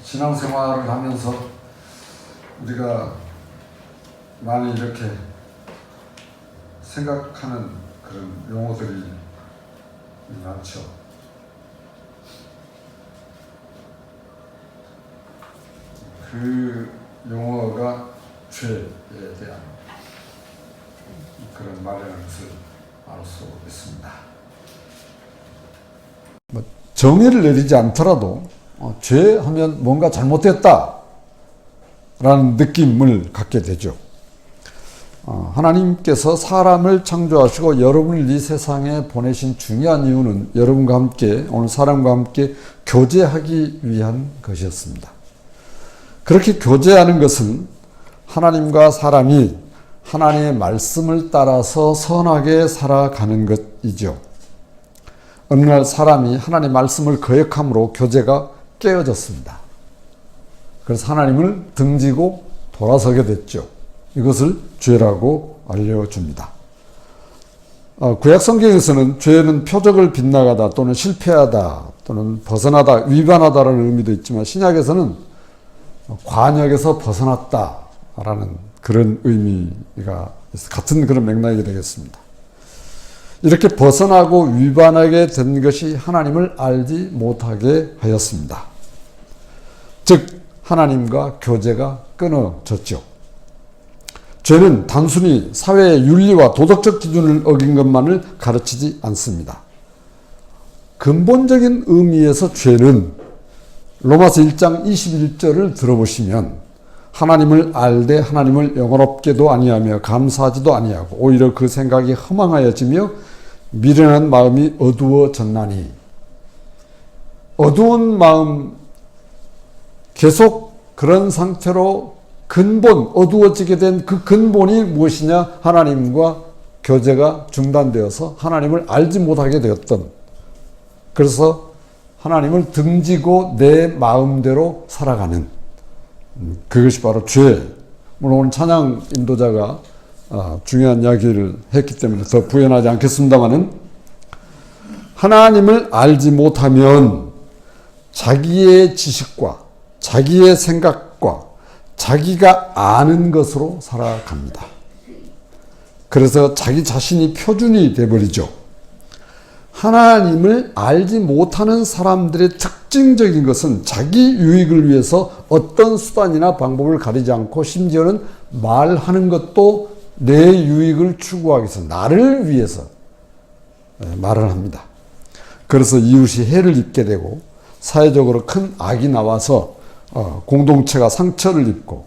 신앙생활을 하면서 우리가 많이 이렇게 생각하는 그런 용어들이 많죠. 그 용어가 죄에 대한 그런 말이라는 것을 알 수 있습니다. 정의를 내리지 않더라도 죄 하면 뭔가 잘못됐다 라는 느낌을 갖게 되죠. 하나님께서 사람을 창조하시고 여러분을 이 세상에 보내신 중요한 이유는 여러분과 함께, 오늘 사람과 함께 교제하기 위한 것이었습니다. 그렇게 교제하는 것은 하나님과 사람이 하나님의 말씀을 따라서 선하게 살아가는 것이죠. 어느 날 사람이 하나님의 말씀을 거역함으로 교제가 깨어졌습니다. 그래서 하나님을 등지고 돌아서게 됐죠. 이것을 죄라고 알려줍니다. 구약 성경에서는 죄는 표적을 빗나가다 또는 실패하다 또는 벗어나다, 위반하다라는 의미도 있지만 신약에서는 관역에서 벗어났다라는 그런 의미가 같은 그런 맥락이 되겠습니다. 이렇게 벗어나고 위반하게 된 것이 하나님을 알지 못하게 하였습니다. 즉 하나님과 교제가 끊어졌죠. 죄는 단순히 사회의 윤리와 도덕적 기준을 어긴 것만을 가르치지 않습니다. 근본적인 의미에서 죄는 로마서 1장 21절을 들어보시면 하나님을 알되 하나님을 영원롭게도 아니하며 감사하지도 아니하고 오히려 그 생각이 허망하여지며 미련한 마음이 어두워졌나니, 어두운 마음, 계속 그런 상태로 근본, 어두워지게 된 그 근본이 무엇이냐? 하나님과 교제가 중단되어서 하나님을 알지 못하게 되었던, 그래서 하나님을 등지고 내 마음대로 살아가는, 그것이 바로 죄. 물론 오늘 찬양 인도자가 중요한 이야기를 했기 때문에 더 부연하지 않겠습니다만은, 하나님을 알지 못하면 자기의 지식과 자기의 생각과 자기가 아는 것으로 살아갑니다. 그래서 자기 자신이 표준이 되어버리죠. 하나님을 알지 못하는 사람들의 특징적인 것은 자기 유익을 위해서 어떤 수단이나 방법을 가리지 않고 심지어는 말하는 것도 내 유익을 추구하기 위해서, 나를 위해서 말을 합니다. 그래서 이웃이 해를 입게 되고 사회적으로 큰 악이 나와서 공동체가 상처를 입고,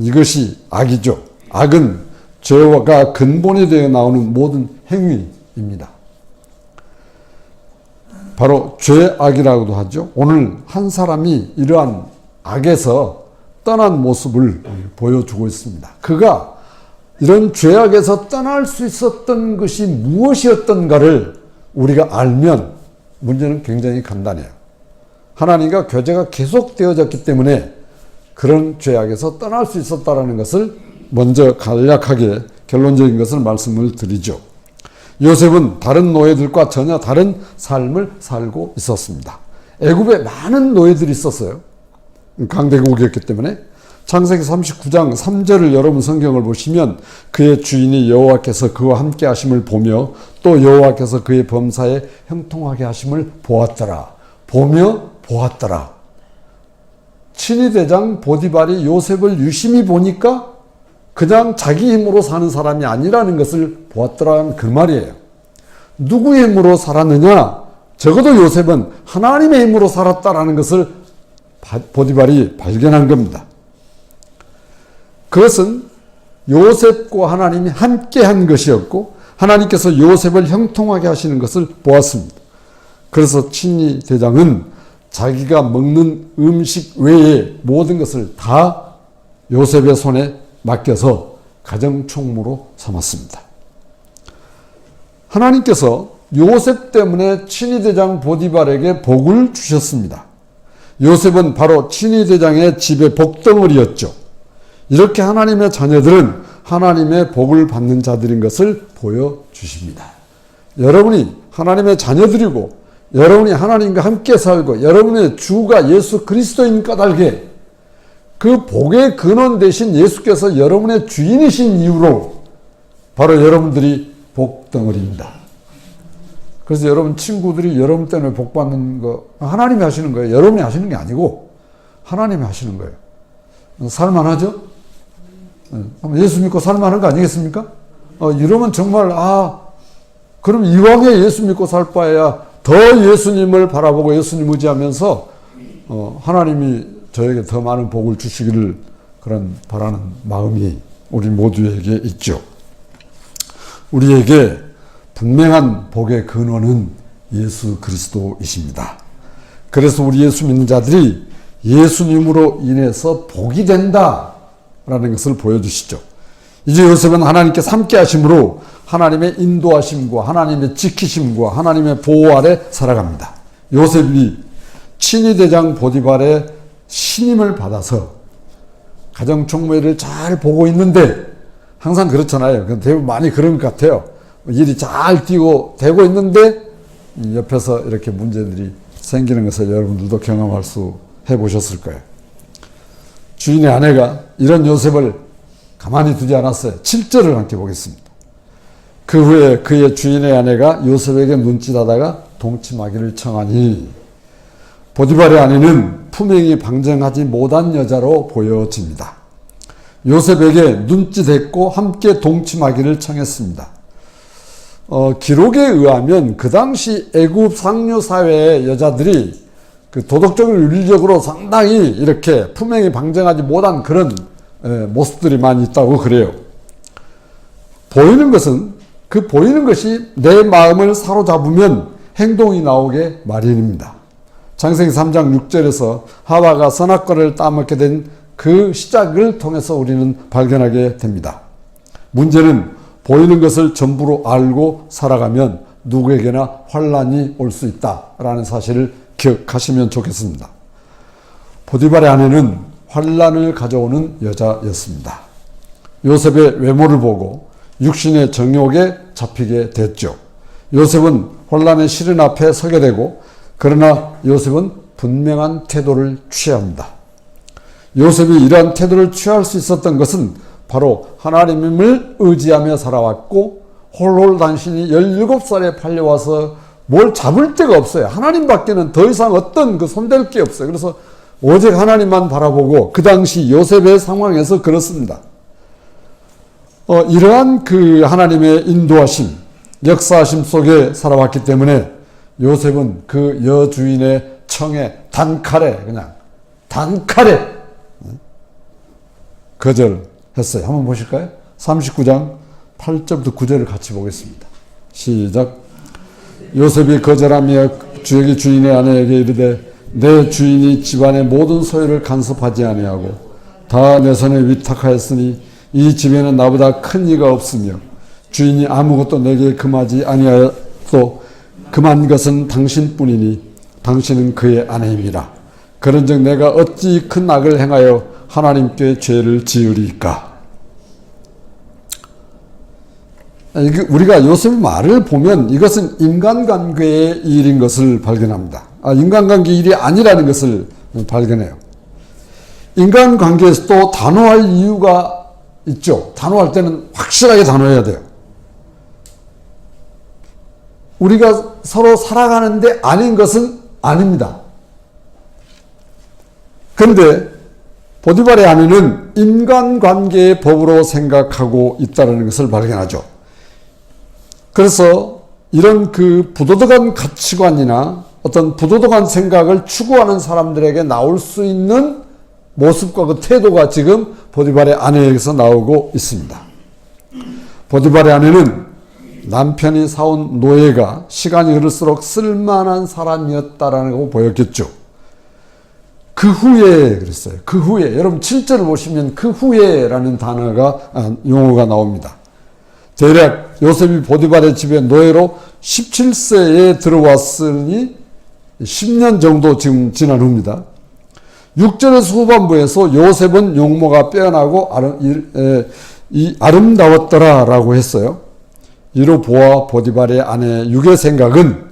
이것이 악이죠. 악은 죄가 근본이 되어 나오는 모든 행위입니다. 바로 죄악이라고도 하죠. 오늘 한 사람이 이러한 악에서 떠난 모습을 보여주고 있습니다. 그가 이런 죄악에서 떠날 수 있었던 것이 무엇이었던가를 우리가 알면 문제는 굉장히 간단해요. 하나님과 교제가 계속되어졌기 때문에 그런 죄악에서 떠날 수 있었다는 것을 먼저 간략하게 결론적인 것을 말씀을 드리죠. 요셉은 다른 노예들과 전혀 다른 삶을 살고 있었습니다. 애굽에 많은 노예들이 있었어요. 강대국이었기 때문에. 창세기 39장 3절을 여러분 성경을 보시면 그의 주인이 여호와께서 그와 함께 하심을 보며 또 여호와께서 그의 범사에 형통하게 하심을 보았더라. 보며 보았더라. 친위대장 보디발이 요셉을 유심히 보니까 그냥 자기 힘으로 사는 사람이 아니라는 것을 보았더라는 그 말이에요. 누구의 힘으로 살았느냐? 적어도 요셉은 하나님의 힘으로 살았다라는 것을 보디발이 발견한 겁니다. 그것은 요셉과 하나님이 함께 한 것이었고 하나님께서 요셉을 형통하게 하시는 것을 보았습니다. 그래서 친위 대장은 자기가 먹는 음식 외에 모든 것을 다 요셉의 손에 맡겨서 가정총무로 삼았습니다. 하나님께서 요셉 때문에 친위대장 보디발에게 복을 주셨습니다. 요셉은 바로 친위대장의 집의 복덩어리였죠. 이렇게 하나님의 자녀들은 하나님의 복을 받는 자들인 것을 보여주십니다. 여러분이 하나님의 자녀들이고 여러분이 하나님과 함께 살고 여러분의 주가 예수 그리스도인 까닭에 그 복의 근원 되신 예수께서 여러분의 주인이신 이유로 바로 여러분들이 복덩어리입니다. 그래서 여러분 친구들이 여러분 때문에 복 받는 거 하나님이 하시는 거예요. 여러분이 하시는 게 아니고 하나님이 하시는 거예요. 살만하죠? 예수 믿고 살만한 거 아니겠습니까? 이러면 정말 그럼 이왕에 예수 믿고 살 바에야 더 예수님을 바라보고 예수님 의지하면서 하나님이 저에게 더 많은 복을 주시기를 그런 바라는 마음이 우리 모두에게 있죠. 우리에게 분명한 복의 근원은 예수 그리스도이십니다. 그래서 우리 예수 믿는 자들이 예수님으로 인해서 복이 된다라는 것을 보여주시죠. 이제 요셉은 하나님께서 함께 하심으로 하나님의 인도하심과 하나님의 지키심과 하나님의 보호 아래 살아갑니다. 요셉이 친위대장 보디발의 신임을 받아서 가정총무회를 잘 보고 있는데 항상 그렇잖아요. 대부분 많이 그런 것 같아요. 일이 잘 되고 있는데 옆에서 이렇게 문제들이 생기는 것을 여러분들도 경험할 수 해보셨을 거예요. 주인의 아내가 이런 요셉을 가만히 두지 않았어요. 7절을 함께 보겠습니다. 그 후에 그의 주인의 아내가 요셉에게 눈짓하다가 동침하기를 청하니 보디발의 아내는 품행이 방정하지 못한 여자로 보여집니다. 요셉에게 눈짓했고 함께 동침하기를 청했습니다. 기록에 의하면 그 당시 애굽 상류 사회의 여자들이 그 도덕적으로 윤리적으로 상당히 이렇게 품행이 방정하지 못한 그런 모습들이 많이 있다고 그래요. 보이는 것이 내 마음을 사로잡으면 행동이 나오게 마련입니다. 창세기 3장 6절에서 하와가 선악과를 따먹게 된 그 시작을 통해서 우리는 발견하게 됩니다. 문제는 보이는 것을 전부로 알고 살아가면 누구에게나 환란이 올 수 있다라는 사실을 기억하시면 좋겠습니다. 보디발의 아내는 환란을 가져오는 여자였습니다. 요셉의 외모를 보고 육신의 정욕에 잡히게 됐죠. 요셉은 환란의 시련 앞에 서게 되고 그러나 요셉은 분명한 태도를 취해야 합니다. 요셉이 이러한 태도를 취할 수 있었던 것은 바로 하나님을 의지하며 살아왔고 홀홀단신이 17살에 팔려와서 뭘 잡을 데가 없어요. 하나님밖에는 더 이상 어떤 손댈 게 없어요. 그래서 오직 하나님만 바라보고 그 당시 요셉의 상황에서 그렇습니다. 이러한 그 하나님의 인도하심, 역사하심 속에 살아왔기 때문에 요셉은 그 여주인의 청에 단칼에 거절했어요. 한번 보실까요? 39장 8절부터 9절을 같이 보겠습니다. 시작. 요셉이 거절하며 주에게 주인의 아내에게 이르되 내 주인이 집안의 모든 소유를 간섭하지 아니하고 다 내 손에 위탁하였으니 이 집에는 나보다 큰 이가 없으며 주인이 아무것도 내게 금하지 아니하여도 금한 것은 당신뿐이니 당신은 그의 아내입니다. 그런즉 내가 어찌 큰 악을 행하여 하나님께 죄를 지으리까. 우리가 요셉의 말을 보면 이것은 인간관계의 일인 것을 발견합니다. 인간관계 일이 아니라는 것을 발견해요. 인간관계에서도 단호할 이유가 있죠. 단호할 때는 확실하게 단호해야 돼요. 우리가 서로 살아가는데 아닌 것은 아닙니다. 그런데 보디발의 아내는 인간관계의 법으로 생각하고 있다는 것을 발견하죠. 그래서 이런 그 부도덕한 가치관이나 어떤 부도덕한 생각을 추구하는 사람들에게 나올 수 있는 모습과 그 태도가 지금 보디발의 아내에게서 나오고 있습니다. 보디발의 아내는 남편이 사온 노예가 시간이 흐를수록 쓸만한 사람이었다라는 거 보였겠죠. 그 후에 그랬어요. 그 후에 여러분 7절을 보시면 그 후에라는 용어가 나옵니다. 대략 요셉이 보디발의 집에 노예로 17세에 들어왔으니 10년 정도 지금 지난 후입니다. 6절의 후반부에서 요셉은 용모가 빼어나고 아름다웠더라라고 했어요. 이로 보아 보디발의 아내 육의 생각은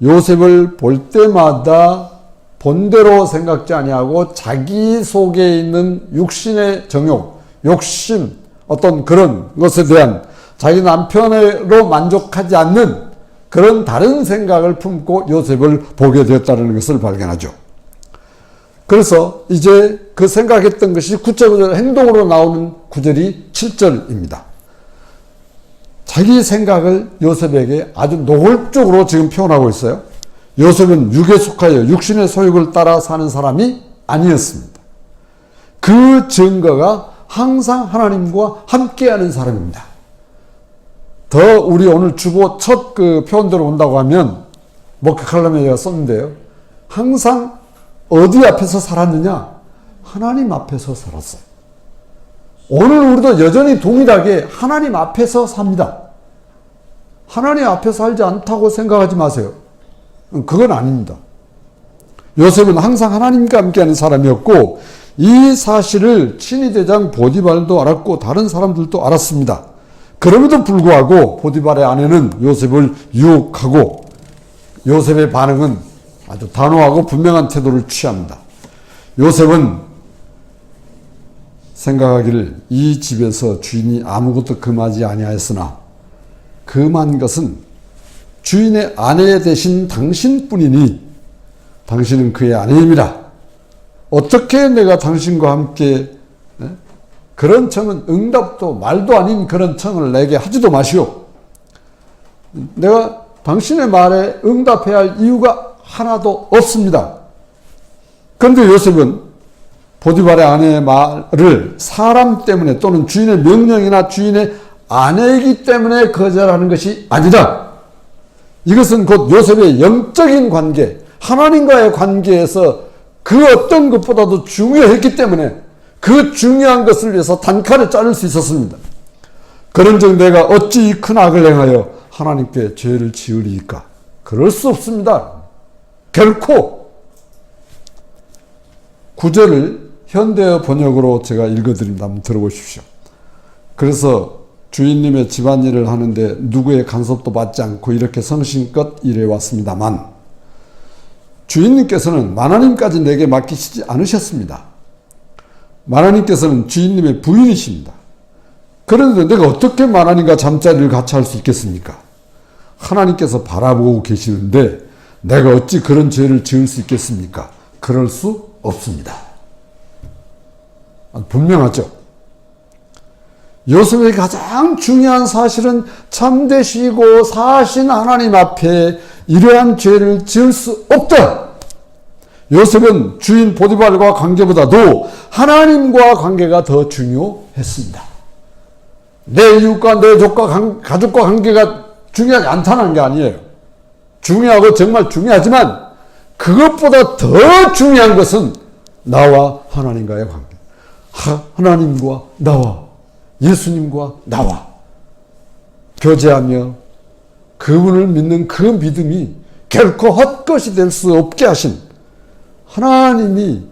요셉을 볼 때마다 본대로 생각지 아니하고 자기 속에 있는 육신의 정욕, 욕심, 어떤 그런 것에 대한 자기 남편으로 만족하지 않는 그런 다른 생각을 품고 요셉을 보게 되었다는 것을 발견하죠. 그래서 이제 그 생각했던 것이 구체적으로 행동으로 나오는 구절이 7절입니다. 자기 생각을 요셉에게 아주 노골적으로 지금 표현하고 있어요. 요셉은 육에 속하여 육신의 소욕을 따라 사는 사람이 아니었습니다. 그 증거가 항상 하나님과 함께하는 사람입니다. 더 우리 오늘 주보 첫 그 표현대로 본다고 하면 목격하려면 제가 썼는데요. 항상 어디 앞에서 살았느냐? 하나님 앞에서 살았어요. 오늘 우리도 여전히 동일하게 하나님 앞에서 삽니다. 하나님 앞에 살지 않다고 생각하지 마세요. 그건 아닙니다. 요셉은 항상 하나님과 함께하는 사람이었고 이 사실을 친위대장 보디발도 알았고 다른 사람들도 알았습니다. 그럼에도 불구하고 보디발의 아내는 요셉을 유혹하고 요셉의 반응은 아주 단호하고 분명한 태도를 취합니다. 요셉은 생각하기를 이 집에서 주인이 아무것도 금하지 아니하였으나 금한 것은 주인의 아내 되신 당신뿐이니 당신은 그의 아내임이라. 어떻게 내가 당신과 함께 그런 청은 응답도 말도 아닌 그런 청을 내게 하지도 마시오. 내가 당신의 말에 응답해야 할 이유가 하나도 없습니다. 그런데 요셉은 보디발의 아내의 말을 사람 때문에 또는 주인의 명령이나 주인의 아내이기 때문에 거절하는 것이 아니다. 이것은 곧 요셉의 영적인 관계, 하나님과의 관계에서 그 어떤 것보다도 중요했기 때문에 그 중요한 것을 위해서 단칼에 자를 수 있었습니다. 그런즉 내가 어찌 이 큰 악을 행하여 하나님께 죄를 지으리이까? 그럴 수 없습니다. 결코. 9절을 현대어 번역으로 제가 읽어드립니다. 한번 들어보십시오. 그래서 주인님의 집안일을 하는데 누구의 간섭도 받지 않고 이렇게 성심껏 일해왔습니다만 주인님께서는 마나님까지 내게 맡기시지 않으셨습니다. 마나님께서는 주인님의 부인이십니다. 그런데 내가 어떻게 마나님과 잠자리를 같이 할 수 있겠습니까? 하나님께서 바라보고 계시는데 내가 어찌 그런 죄를 지을 수 있겠습니까? 그럴 수 없습니다. 분명하죠. 요셉의 가장 중요한 사실은 참되시고 사신 하나님 앞에 이러한 죄를 지을 수 없다. 요셉은 주인 보디발과 관계보다도 하나님과 관계가 더 중요했습니다. 내 이웃과 내 가족과 관계가 중요하지 않다는 게 아니에요. 중요하고 정말 중요하지만 그것보다 더 중요한 것은 나와 하나님과의 관계. 하나님과 나와 예수님과 나와 교제하며 그분을 믿는 그 믿음이 결코 헛것이 될 수 없게 하신 하나님이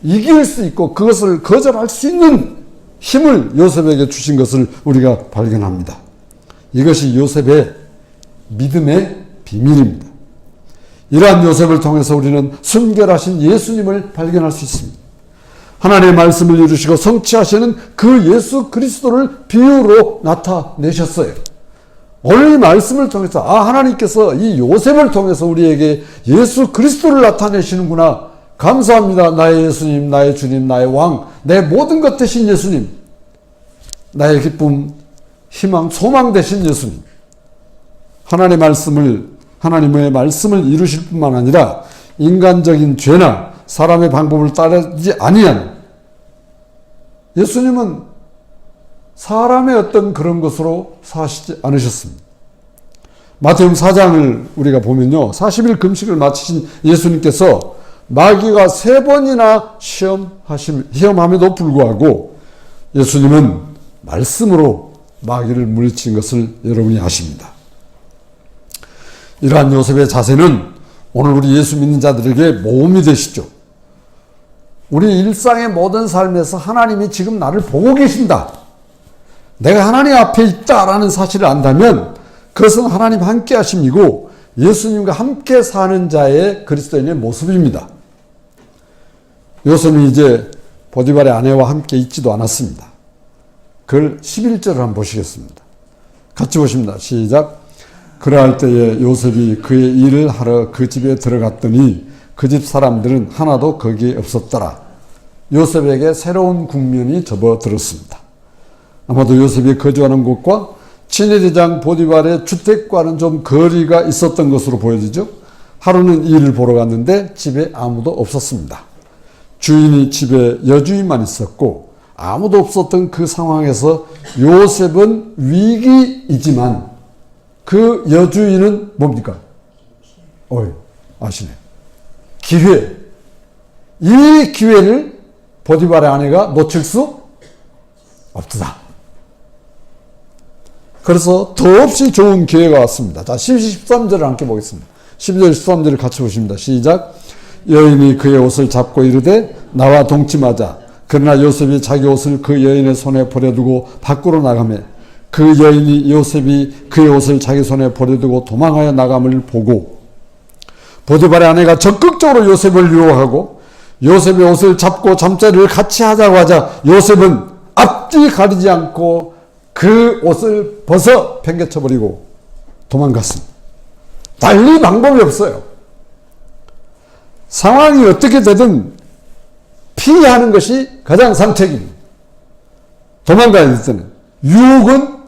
이길 수 있고 그것을 거절할 수 있는 힘을 요셉에게 주신 것을 우리가 발견합니다. 이것이 요셉의 믿음의 비밀입니다. 이러한 요셉을 통해서 우리는 순결하신 예수님을 발견할 수 있습니다. 하나님의 말씀을 이루시고 성취하시는 그 예수 그리스도를 비유로 나타내셨어요. 오늘 이 말씀을 통해서 하나님께서 이 요셉을 통해서 우리에게 예수 그리스도를 나타내시는구나. 감사합니다. 나의 예수님, 나의 주님, 나의 왕, 내 모든 것 되신 예수님, 나의 기쁨, 희망, 소망 되신 예수님. 하나님의 말씀을 이루실 뿐만 아니라 인간적인 죄나 사람의 방법을 따르지 아니한 예수님은 사람의 어떤 그런 것으로 사시지 않으셨습니다. 마태복음 4장을 우리가 보면요. 40일 금식을 마치신 예수님께서 마귀가 3번이나 시험함에도 불구하고 예수님은 말씀으로 마귀를 물리친 것을 여러분이 아십니다. 이러한 요셉의 자세는 오늘 우리 예수 믿는 자들에게 모험이 되시죠. 우리 일상의 모든 삶에서 하나님이 지금 나를 보고 계신다. 내가 하나님 앞에 있다라는 사실을 안다면 그것은 하나님 함께 하심이고 예수님과 함께 사는 자의 그리스도인의 모습입니다. 요셉은 이제 보디발의 아내와 함께 있지도 않았습니다. 그걸 11절을 한번 보시겠습니다. 같이 보십니다. 시작. 그러할 때에 요셉이 그의 일을 하러 그 집에 들어갔더니 그 집 사람들은 하나도 거기에 없었더라. 요셉에게 새로운 국면이 접어들었습니다. 아마도 요셉이 거주하는 곳과 친위대장 보디발의 주택과는 좀 거리가 있었던 것으로 보여지죠. 하루는 일을 보러 갔는데 집에 아무도 없었습니다. 주인이 집에 여주인만 있었고 아무도 없었던 그 상황에서 요셉은 위기이지만 그 여주인은 뭡니까? 아시네요. 기회. 이 기회를 보디발의 아내가 놓칠 수 없다. 그래서 더없이 좋은 기회가 왔습니다. 자, 13절을 함께 보겠습니다. 12절, 13절을 같이 보십니다. 시작. 여인이 그의 옷을 잡고 이르되 나와 동침하자. 그러나 요셉이 자기 옷을 그 여인의 손에 버려두고 밖으로 나가매 그 여인이 요셉이 그의 옷을 자기 손에 버려두고 도망하여 나감을 보고 보디발의 아내가 적극적으로 요셉을 유혹하고 요셉의 옷을 잡고 잠자리를 같이 하자고 하자 요셉은 앞뒤 가리지 않고 그 옷을 벗어 팽개쳐버리고 도망갔습니다. 달리 방법이 없어요. 상황이 어떻게 되든 피하는 것이 가장 상책입니다. 도망가야 될 때는. 유혹은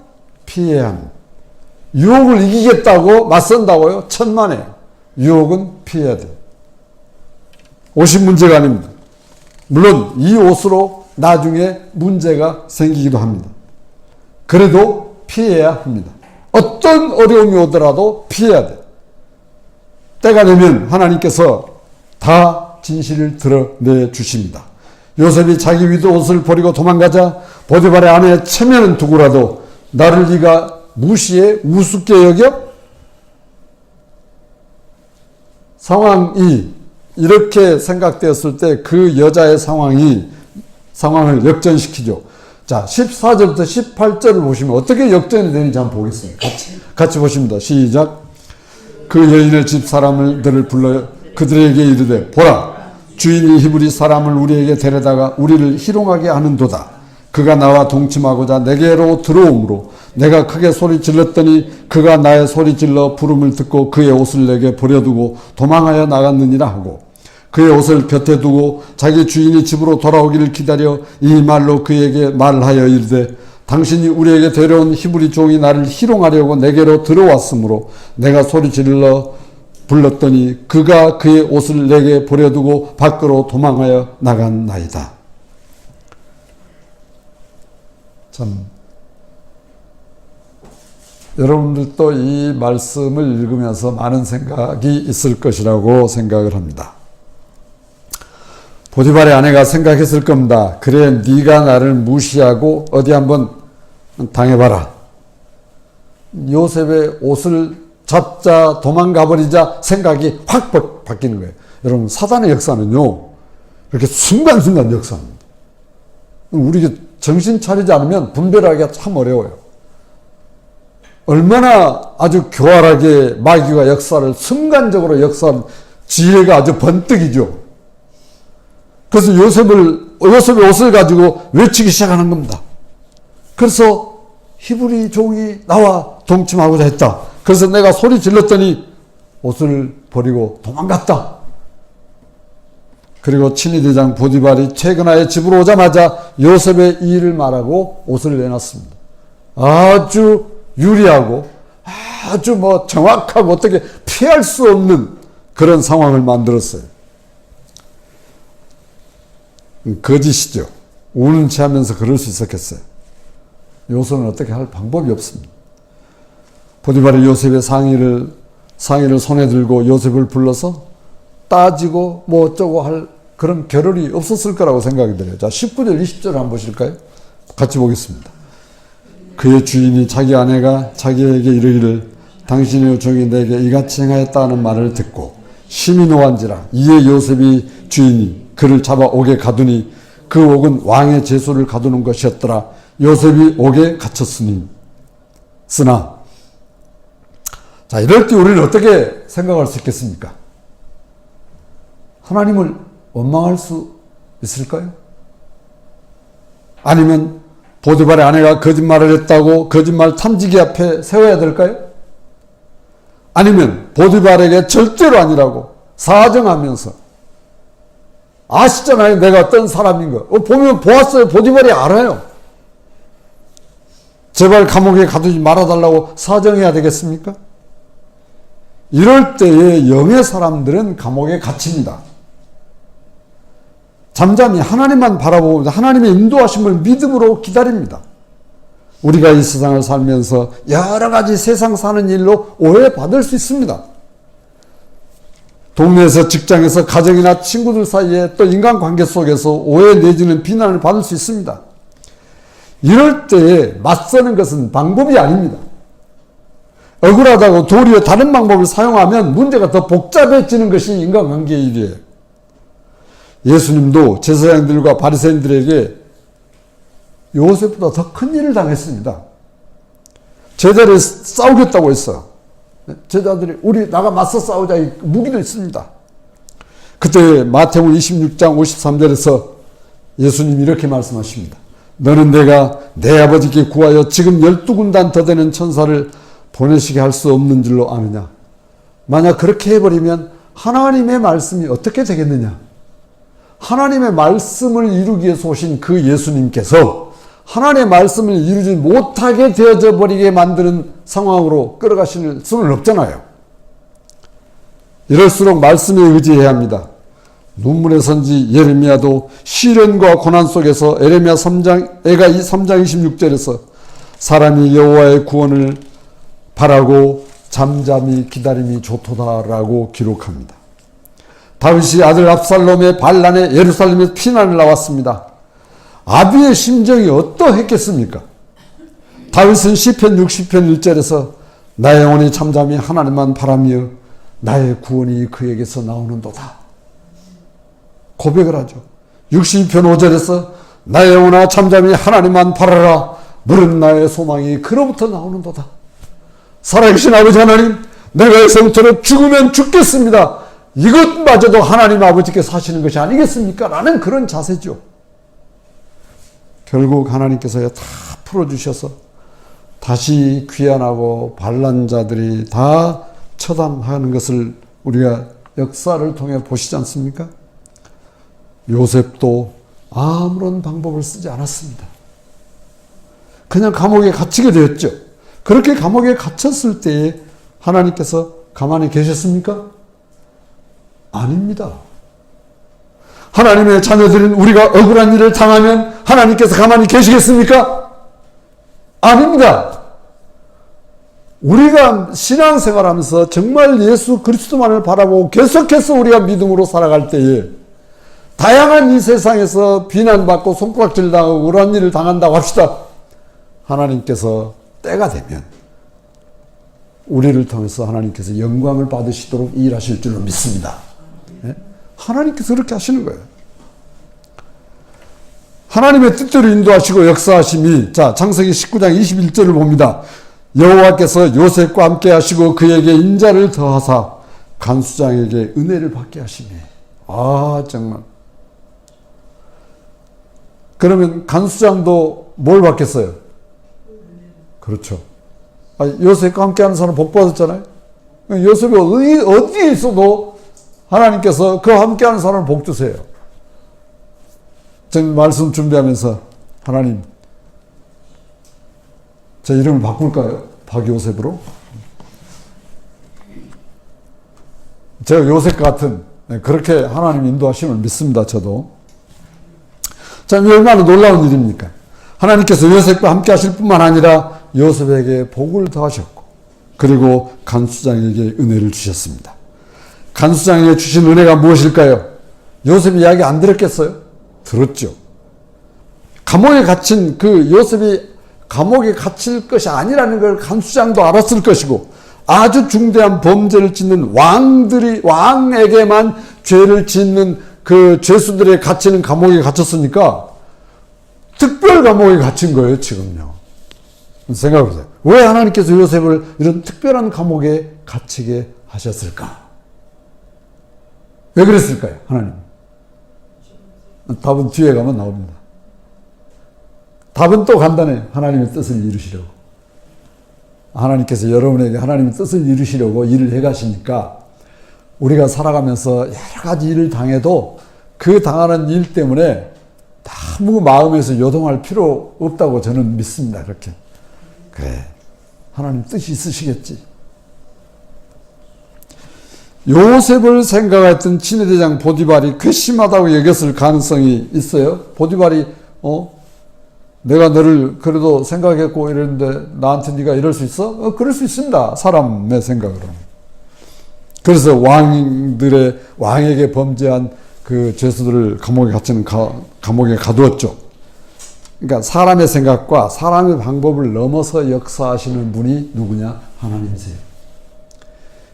피해야 합니다. 유혹을 이기겠다고 맞선다고요? 천만에요. 유혹은 피해야 돼요. 옷이 문제가 아닙니다. 물론 이 옷으로 나중에 문제가 생기기도 합니다. 그래도 피해야 합니다. 어떤 어려움이 오더라도 피해야 돼요. 때가 되면 하나님께서 다 진실을 드러내 주십니다. 요셉이 자기 위도 옷을 버리고 도망가자 보디발의 아내 체면은 두고라도 나를 네가 무시해 우습게 여겨? 상황이 이렇게 생각되었을 때 그 여자의 상황을 역전시키죠. 자, 14절부터 18절을 보시면 어떻게 역전이 되는지 한번 보겠습니다. 같이 보십니다. 시작. 그 여인의 집 사람들을 불러 그들에게 이르되 보라 주인이 히브리 사람을 우리에게 데려다가 우리를 희롱하게 하는도다. 그가 나와 동침하고자 내게로 들어오므로 내가 크게 소리 질렀더니 그가 나의 소리 질러 부름을 듣고 그의 옷을 내게 버려두고 도망하여 나갔느니라 하고 그의 옷을 곁에 두고 자기 주인이 집으로 돌아오기를 기다려 이 말로 그에게 말하여 이르되 당신이 우리에게 데려온 히브리 종이 나를 희롱하려고 내게로 들어왔으므로 내가 소리 질러 불렀더니 그가 그의 옷을 내게 버려두고 밖으로 도망하여 나갔나이다. 참 여러분들도 이 말씀을 읽으면서 많은 생각이 있을 것이라고 생각을 합니다. 보디발의 아내가 생각했을 겁니다. 그래 네가 나를 무시하고 어디 한번 당해봐라. 요셉의 옷을 잡자 도망가버리자 생각이 확 바뀌는 거예요. 여러분 사단의 역사는요 이렇게 순간순간 역사입니다. 우리가 정신 차리지 않으면 분별하기가 참 어려워요. 얼마나 아주 교활하게 마귀가 역사를 순간적으로 역사한 지혜가 아주 번뜩이죠. 그래서 요셉의 옷을 가지고 외치기 시작하는 겁니다. 그래서 히브리 종이 나와 동침하고자 했다. 그래서 내가 소리 질렀더니 옷을 버리고 도망갔다. 그리고 친위대장 보디발이 퇴근하여 집으로 오자마자 요셉의 일을 말하고 옷을 내놨습니다. 아주 유리하고 아주 정확하고 어떻게 피할 수 없는 그런 상황을 만들었어요. 거짓이죠. 우는 체 하면서 그럴 수 있었겠어요. 요셉은 어떻게 할 방법이 없습니다. 보디발이 요셉의 상의를 손에 들고 요셉을 불러서 따지고 어쩌고 할 그런 겨를이 없었을 거라고 생각이 들어요. 자, 19절, 20절 한번 보실까요? 같이 보겠습니다. 그의 주인이 자기 아내가 자기에게 이르기를 당신의 종이 내게 이같이 행하였다는 말을 듣고 심히 노한지라. 이에 요셉이 주인이 그를 잡아 옥에 가두니 그 옥은 왕의 제소를 가두는 것이었더라. 요셉이 옥에 갇혔으나 자, 이럴 때 우리는 어떻게 생각할 수 있겠습니까? 하나님을 원망할 수 있을까요? 아니면 보디발의 아내가 거짓말을 했다고 거짓말 탐지기 앞에 세워야 될까요? 아니면 보디발에게 절대로 아니라고 사정하면서 아시잖아요, 내가 어떤 사람인 거. 보면 보았어요. 보디발이 알아요. 제발 감옥에 가두지 말아달라고 사정해야 되겠습니까? 이럴 때에 영의 사람들은 감옥에 갇힙니다. 잠잠히 하나님만 바라보고 하나님의 인도하심을 믿음으로 기다립니다. 우리가 이 세상을 살면서 여러 가지 세상 사는 일로 오해받을 수 있습니다. 동네에서, 직장에서, 가정이나 친구들 사이에 또 인간관계 속에서 오해 내지는 비난을 받을 수 있습니다. 이럴 때에 맞서는 것은 방법이 아닙니다. 억울하다고 도리어 다른 방법을 사용하면 문제가 더 복잡해지는 것이 인간관계의 일이에요. 예수님도 제사장들과 바리새인들에게 요셉보다 더 큰 일을 당했습니다. 제자들이 싸우겠다고 했어요. 제자들이 우리 나가 맞서 싸우자, 무기도 있습니다. 그때 마태복음 26장 53절에서 예수님이 이렇게 말씀하십니다. 너는 내가 내 아버지께 구하여 지금 12군단 더 되는 천사를 보내시게 할 수 없는 줄로 아느냐. 만약 그렇게 해버리면 하나님의 말씀이 어떻게 되겠느냐. 하나님의 말씀을 이루기 위해서 오신 그 예수님께서 하나님의 말씀을 이루지 못하게 되어져 버리게 만드는 상황으로 끌어가실 수는 없잖아요. 이럴수록 말씀에 의지해야 합니다. 눈물의 선지 예레미야도 시련과 고난 속에서 에레미야 3장 26절에서 사람이 여호와의 구원을 바라고 잠잠히 기다림이 좋도다라고 기록합니다. 다윗이 아들 압살롬의 반란에 예루살렘에서 피난을 나왔습니다. 아비의 심정이 어떠했겠습니까? 다윗은 시편 60편 1절에서 나의 영혼이 잠잠히 하나님만 바라며 나의 구원이 그에게서 나오는도다 고백을 하죠. 62편 5절에서 나의 영혼아 잠잠히 하나님만 바라라 물은 나의 소망이 그로부터 나오는도다. 살아계신 아버지 하나님, 내가 성토로 죽으면 죽겠습니다. 이것마저도 하나님 아버지께서 하시는 것이 아니겠습니까? 라는 그런 자세죠. 결국 하나님께서 다 풀어주셔서 다시 귀환하고 반란자들이 다 처단하는 것을 우리가 역사를 통해 보시지 않습니까? 요셉도 아무런 방법을 쓰지 않았습니다. 그냥 감옥에 갇히게 되었죠. 그렇게 감옥에 갇혔을 때에 하나님께서 가만히 계셨습니까? 아닙니다. 하나님의 자녀들은 우리가 억울한 일을 당하면 하나님께서 가만히 계시겠습니까? 아닙니다. 우리가 신앙생활하면서 정말 예수 그리스도만을 바라보고 계속해서 우리가 믿음으로 살아갈 때에 다양한 이 세상에서 비난받고 손가락질 당하고 억울한 일을 당한다고 합시다. 하나님께서 때가 되면 우리를 통해서 하나님께서 영광을 받으시도록 일하실 줄로 믿습니다. 네? 하나님께서 그렇게 하시는 거예요. 하나님의 뜻대로 인도하시고 역사하심이, 자, 창세기 19장 21절을 봅니다. 여호와께서 요셉과 함께 하시고 그에게 인자를 더하사 간수장에게 은혜를 받게 하시니. 아, 정말. 그러면 간수장도 뭘 받겠어요? 그렇죠. 요셉과 함께 하는 사람 복 받았잖아요. 요셉이 어디에 있어도 하나님께서 그와 함께 하는 사람을 복 주세요. 전 말씀 준비하면서 하나님, 제 이름을 바꿀까요? 박요셉으로? 제가 요셉 같은, 그렇게 하나님 인도하심을 믿습니다. 저도. 자, 얼마나 놀라운 일입니까? 하나님께서 요셉과 함께 하실 뿐만 아니라 요셉에게 복을 더하셨고, 그리고 간수장에게 은혜를 주셨습니다. 간수장에게 주신 은혜가 무엇일까요? 요셉이 이야기 안 들었겠어요? 들었죠. 감옥에 갇힌 그 요셉이 감옥에 갇힐 것이 아니라는 걸 간수장도 알았을 것이고, 아주 중대한 범죄를 짓는 왕에게만 죄를 짓는 그 죄수들의 갇히는 감옥에 갇혔으니까 특별 감옥에 갇힌 거예요, 지금요. 생각해보세요. 왜 하나님께서 요셉을 이런 특별한 감옥에 갇히게 하셨을까? 왜 그랬을까요? 하나님. 답은 뒤에 가면 나옵니다. 답은 또 간단해요. 하나님의 뜻을 이루시려고. 하나님께서 여러분에게 하나님의 뜻을 이루시려고 일을 해가시니까 우리가 살아가면서 여러 가지 일을 당해도 그 당하는 일 때문에 아무 마음에서 요동할 필요 없다고 저는 믿습니다. 그렇게. 그래. 하나님 뜻이 있으시겠지. 요셉을 생각했던 친위대장 보디발이 괘씸하다고 여겼을 가능성이 있어요. 보디발이 내가 너를 그래도 생각했고 이랬는데 나한테 네가 이럴 수 있어? 그럴 수 있습니다. 사람의 생각으로는. 그래서 왕에게 범죄한 그 죄수들을 감옥에 가두었죠. 그러니까 사람의 생각과 사람의 방법을 넘어서 역사하시는 분이 누구냐? 하나님이세요.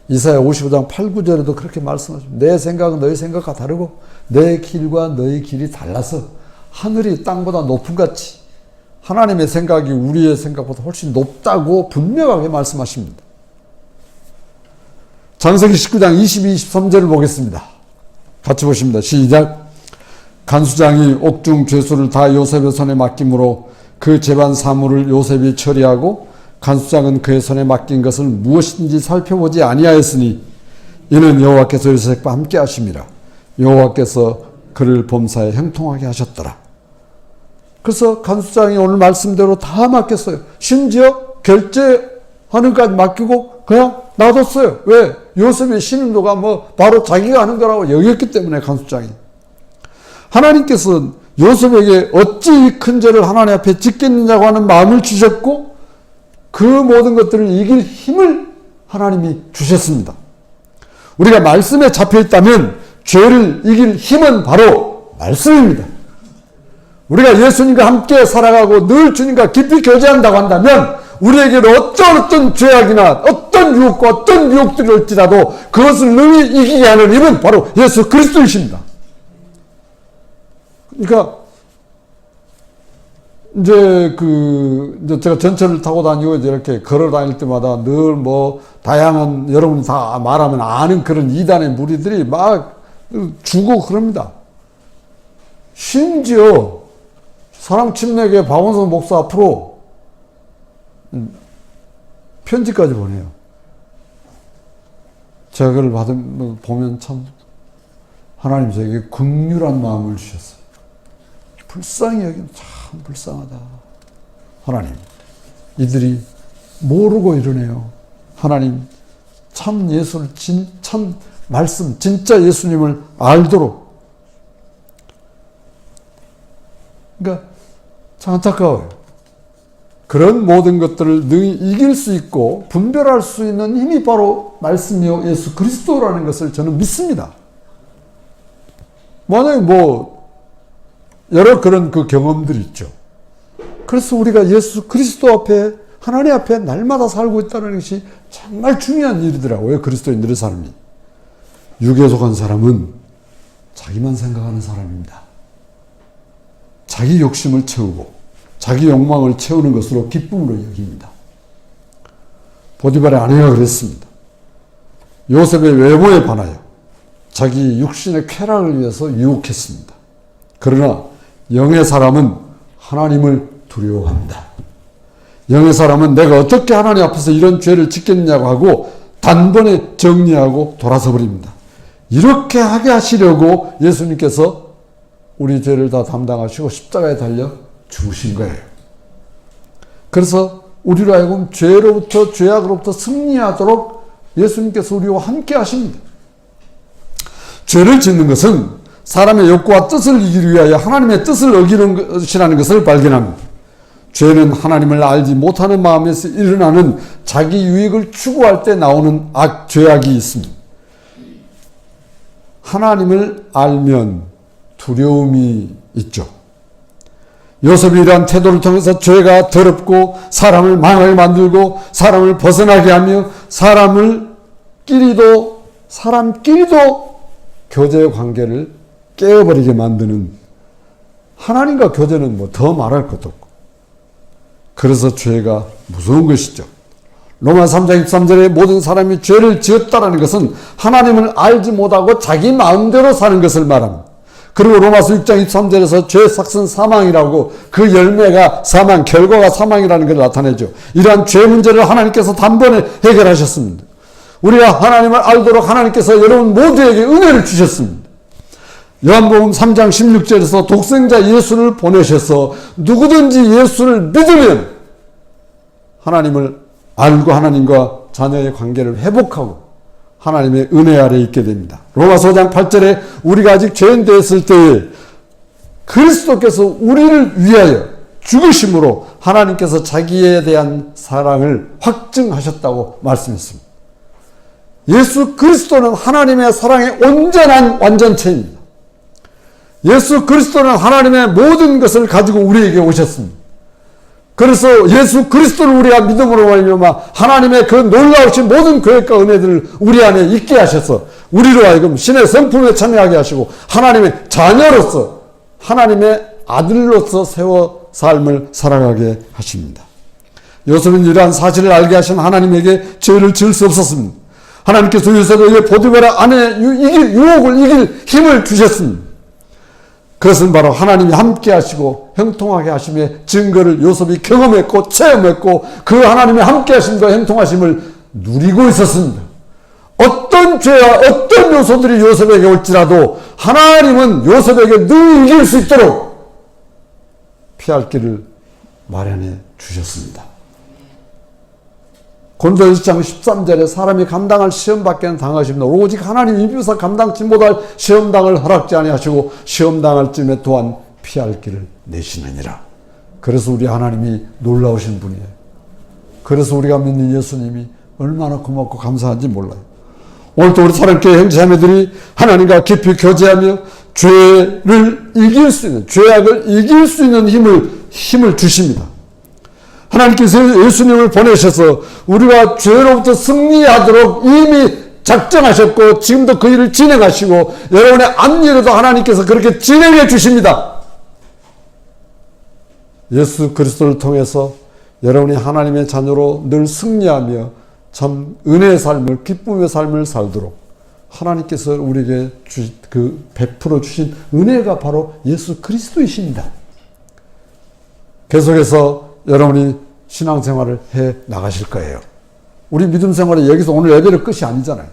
이사야 55장 8, 9절에도 그렇게 말씀하십니다. 내 생각은 너희 생각과 다르고 내 길과 너희 길이 달라서 하늘이 땅보다 높은 같이 하나님의 생각이 우리의 생각보다 훨씬 높다고 분명하게 말씀하십니다. 창세기 19장 22, 23절을 보겠습니다. 같이 보십니다. 시작. 간수장이 옥중 죄수를 다 요셉의 손에 맡김으로 그 재반 사물을 요셉이 처리하고 간수장은 그의 손에 맡긴 것을 무엇인지 살펴보지 아니하였으니 이는 여호와께서 요셉과 함께 하심이라. 여호와께서 그를 범사에 형통하게 하셨더라. 그래서 간수장이 오늘 말씀대로 다 맡겼어요. 심지어 결제하는 것까지 맡기고 그냥 놔뒀어요. 왜? 요셉의 신인도가 바로 자기가 하는 거라고 여겼기 때문에 간수장이. 하나님께서 요셉에게 어찌 이 큰 죄를 하나님 앞에 짓겠느냐고 하는 마음을 주셨고 그 모든 것들을 이길 힘을 하나님이 주셨습니다. 우리가 말씀에 잡혀 있다면 죄를 이길 힘은 바로 말씀입니다. 우리가 예수님과 함께 살아가고 늘 주님과 깊이 교제한다고 한다면 우리에게는 어떤 죄악이나 어떤 유혹과 어떤 유혹들이 올지라도 그것을 능히 이기게 하는 힘은 바로 예수 그리스도이십니다. 그러니까 이제 제가 전철을 타고 다니고 이렇게 걸어 다닐 때마다 늘 다양한 여러분이 다 말하면 아는 그런 이단의 무리들이 막 주고 그럽니다. 심지어 사랑 침례교회 박원석 목사 앞으로 편지까지 보내요. 제가 그걸 보면 참 하나님 저에게 긍휼한 마음을 주셨어요. 불쌍히 여기면 참 불쌍하다. 하나님 이들이 모르고 이러네요. 하나님 참 예수를 참 말씀 진짜 예수님을 알도록. 그러니까 참 안타까워요. 그런 모든 것들을 능히 이길 수 있고 분별할 수 있는 힘이 바로 말씀이요 예수 그리스도라는 것을 저는 믿습니다. 만약에 여러 그런 경험들이 있죠. 그래서 우리가 예수 그리스도 앞에 하나님 앞에 날마다 살고 있다는 것이 정말 중요한 일이더라고요. 그리스도인들의 삶이. 육에 속한 사람은 자기만 생각하는 사람입니다. 자기 욕심을 채우고 자기 욕망을 채우는 것으로 기쁨으로 여깁니다. 보디발의 아내가 그랬습니다. 요셉의 외모에 반하여 자기 육신의 쾌락을 위해서 유혹했습니다. 그러나 영의 사람은 하나님을 두려워합니다. 영의 사람은 내가 어떻게 하나님 앞에서 이런 죄를 짓겠냐고 하고 단번에 정리하고 돌아서 버립니다. 이렇게 하게 하시려고 예수님께서 우리 죄를 다 담당하시고 십자가에 달려 죽으신 거예요. 그래서 우리로 하여금 죄로부터 죄악으로부터 승리하도록 예수님께서 우리와 함께 하십니다. 죄를 짓는 것은 사람의 욕구와 뜻을 이기기 위하여 하나님의 뜻을 어기는 것이라는 것을 발견합니다. 죄는 하나님을 알지 못하는 마음에서 일어나는 자기 유익을 추구할 때 나오는 죄악이 있습니다. 하나님을 알면 두려움이 있죠. 요셉이 이러한 태도를 통해서 죄가 더럽고 사람을 망하게 만들고 사람을 벗어나게 하며 사람끼리도 교제 관계를 깨어버리게 만드는, 하나님과 교제는 더 말할 것도 없고, 그래서 죄가 무서운 것이죠. 로마 3장 23절에 모든 사람이 죄를 지었다라는 것은 하나님을 알지 못하고 자기 마음대로 사는 것을 말합니다. 그리고 로마서 6장 23절에서 죄의 삭은 사망이라고, 그 열매가 사망, 결과가 사망이라는 걸 나타내죠. 이러한 죄 문제를 하나님께서 단번에 해결하셨습니다. 우리가 하나님을 알도록 하나님께서 여러분 모두에게 은혜를 주셨습니다. 요한복음 3장 16절에서 독생자 예수를 보내셔서 누구든지 예수를 믿으면 하나님을 알고 하나님과 자녀의 관계를 회복하고 하나님의 은혜 아래 있게 됩니다. 로마서 5장 8절에 우리가 아직 죄인 되었을 때에 그리스도께서 우리를 위하여 죽으심으로 하나님께서 자기에 대한 사랑을 확증하셨다고 말씀했습니다. 예수 그리스도는 하나님의 사랑의 온전한 완전체입니다. 예수 그리스도는 하나님의 모든 것을 가지고 우리에게 오셨습니다. 그래서 예수 그리스도를 우리가 믿음으로 말미암아 하나님의 그 놀라우신 모든 계획과 은혜들을 우리 안에 있게 하셔서 우리로 하여금 신의 성품에 참여하게 하시고 하나님의 자녀로서, 하나님의 아들로서 세워 삶을 살아가게 하십니다. 요셉은 이러한 사실을 알게 하신 하나님에게 죄를 지을 수 없었습니다. 하나님께서 요셉에게 보디베라 아내의 유혹을 이길 힘을 주셨습니다. 그것은 바로 하나님이 함께 하시고 형통하게 하심의 증거를 요셉이 경험했고 체험했고 그 하나님의 함께 하심과 형통하심을 누리고 있었습니다. 어떤 죄와 어떤 요소들이 요셉에게 올지라도 하나님은 요셉에게 늘 이길 수 있도록 피할 길을 마련해 주셨습니다. 고린도서 1장 13절에 사람이 감당할 시험밖에는 당하십니다. 오직 하나님 입에서 감당치 못할 시험당을 허락지 아니하시고 시험당할 쯤에 또한 피할 길을 내시느니라. 그래서 우리 하나님이 놀라우신 분이에요. 그래서 우리가 믿는 예수님이 얼마나 고맙고 감사한지 몰라요. 오늘도 우리 사랑교회 형제자매들이 하나님과 깊이 교제하며 죄를 이길 수 있는, 죄악을 이길 수 있는 힘을 주십니다. 하나님께서 예수님을 보내셔서 우리가 죄로부터 승리하도록 이미 작정하셨고 지금도 그 일을 진행하시고 여러분의 앞일에도 하나님께서 그렇게 진행해 주십니다. 예수 그리스도를 통해서 여러분이 하나님의 자녀로 늘 승리하며 참 은혜의 삶을, 기쁨의 삶을 살도록 하나님께서 우리에게 베풀어 주신 은혜가 바로 예수 그리스도이십니다. 계속해서 여러분이 신앙생활을 해 나가실 거예요. 우리 믿음 생활이 여기서 오늘 예배를 끝이 아니잖아요.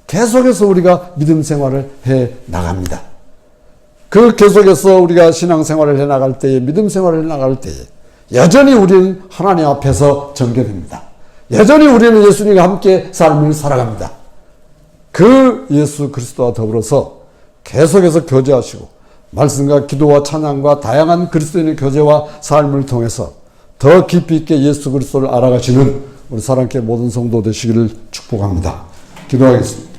계속해서 우리가 믿음 생활을 해 나갑니다. 그 계속해서 우리가 신앙생활을 해 나갈 때에, 믿음 생활을 해 나갈 때에 여전히 우리는 하나님 앞에서 전개됩니다. 여전히 우리는 예수님과 함께 삶을 살아갑니다. 그 예수 그리스도와 더불어서 계속해서 교제하시고 말씀과 기도와 찬양과 다양한 그리스도인의 교제와 삶을 통해서 더 깊이 있게 예수 그리스도를 알아가시는 우리 사랑교회 모든 성도 되시기를 축복합니다. 기도하겠습니다.